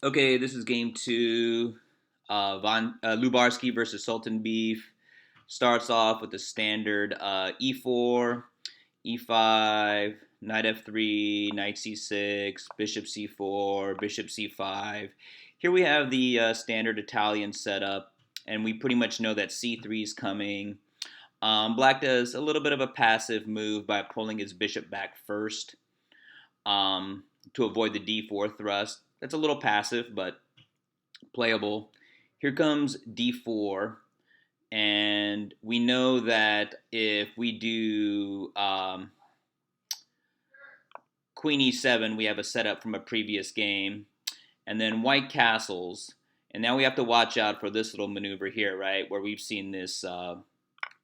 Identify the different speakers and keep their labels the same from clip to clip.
Speaker 1: Okay, this is game two. Lubarski versus Soultanbeieff. Starts off with the standard e4, e5, knight f3, knight c6, bishop c4, bishop c5. Here we have the standard Italian setup, and we pretty much know that c3 is coming. Black does a little bit of a passive move by pulling his bishop back first to avoid the d4 thrust. That's a little passive, but playable. Here comes d4, and we know that if we do queen e7, we have a setup from a previous game, and then white castles. And now we have to watch out for this little maneuver here, right, where we've seen this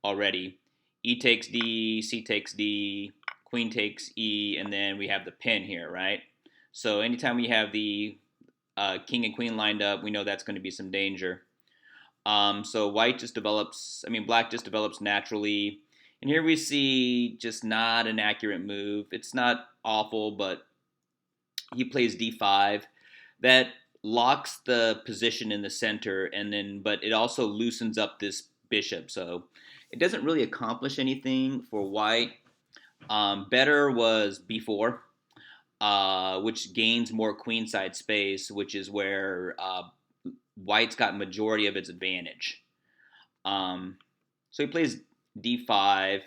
Speaker 1: already. E takes D, C takes D, Queen takes E, and then we have the pin here, right? So anytime we have the King and Queen lined up, we know that's going to be some danger. So black just develops naturally. And here we see just not an accurate move. It's not awful, but he plays d5. That locks the position in the center, but it also loosens up this bishop. So it doesn't really accomplish anything for white. Better was b4, which gains more queenside space, which is where white's got majority of its advantage. So he plays d5,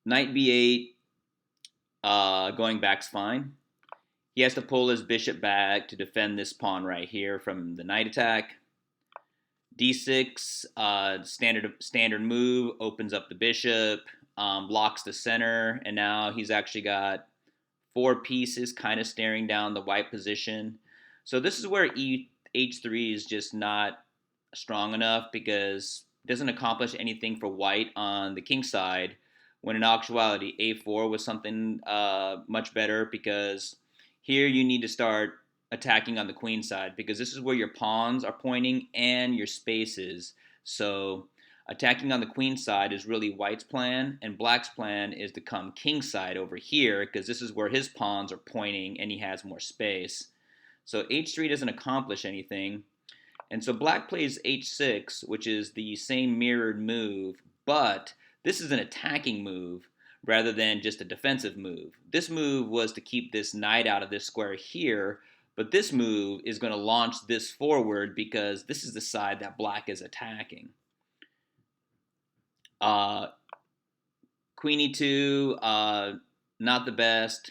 Speaker 1: knight b8, going back's fine. He has to pull his bishop back to defend this pawn right here from the knight attack. d6, standard move, opens up the bishop, blocks the center, and now he's actually got four pieces kind of staring down the white position. So this is where h3 is just not strong enough because it doesn't accomplish anything for white on the king side, when in actuality a4 was something much better, because here you need to start attacking on the queen side because this is where your pawns are pointing and your spaces. So attacking on the queen side is really white's plan, and black's plan is to come king side over here because this is where his pawns are pointing and he has more space. So h3 doesn't accomplish anything. And so black plays h6, which is the same mirrored move, but this is an attacking move rather than just a defensive move. This move was to keep this knight out of this square here, but this move is going to launch this forward because this is the side that black is attacking. Queen e2, not the best.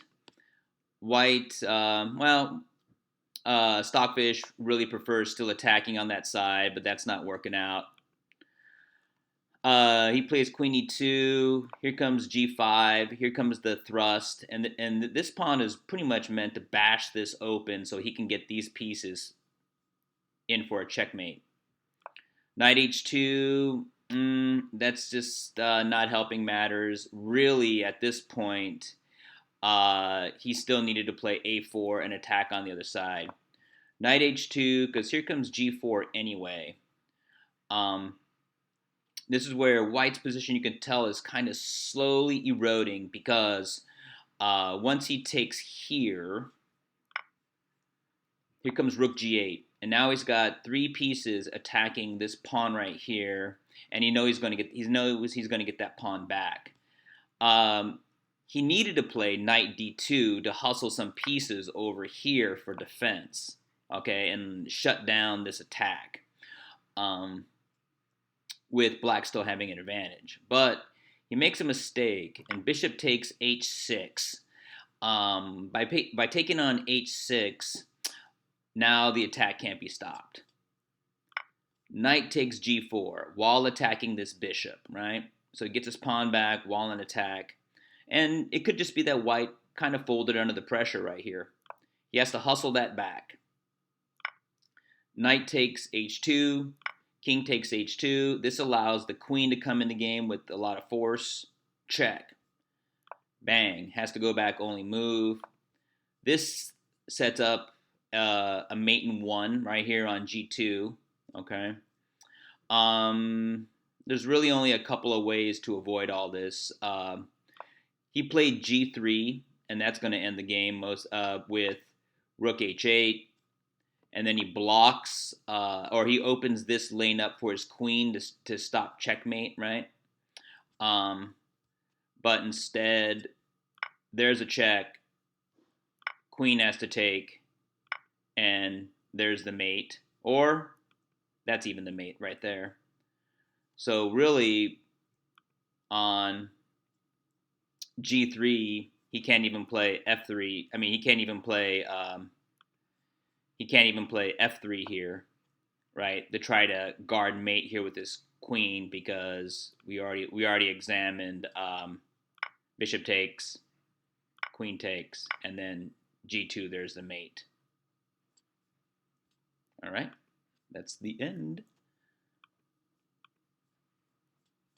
Speaker 1: White, Stockfish really prefers still attacking on that side, but that's not working out. He plays queen e2. Here comes g5. Here comes the thrust, and this pawn is pretty much meant to bash this open so he can get these pieces in for a checkmate. Knight h2. That's just not helping matters. Really, at this point, he still needed to play a4 and attack on the other side. Knight h2, because here comes g4 anyway. This is where white's position, you can tell, is kind of slowly eroding because once he takes here comes rook g8. And now he's got three pieces attacking this pawn right here, and he knows he's going to get that pawn back. He needed to play knight d2 to hustle some pieces over here for defense, okay, and shut down this attack. With black still having an advantage. But he makes a mistake, and bishop takes h6. By taking on h6, now the attack can't be stopped. Knight takes g4 while attacking this bishop, right? So he gets his pawn back while in attack. And it could just be that white kind of folded under the pressure right here. He has to hustle that back. Knight takes h2. King takes h2. This allows the queen to come in the game with a lot of force. Check. Bang. Has to go back, only move. This sets up a mate in 1 right here on g2. Okay. There's really only a couple of ways to avoid all this. He played g3, and that's going to end the game with rook h8. and then he blocks, or he opens this lane up for his queen to stop checkmate, right? But instead, there's a check, queen has to take, and there's the mate, or that's even the mate right there. So really, on G3, he can't even play F3. I mean, he can't even play F3 here, right? To try to guard mate here with this queen, because we already examined bishop takes, queen takes, and then G2. There's the mate. All right, that's the end.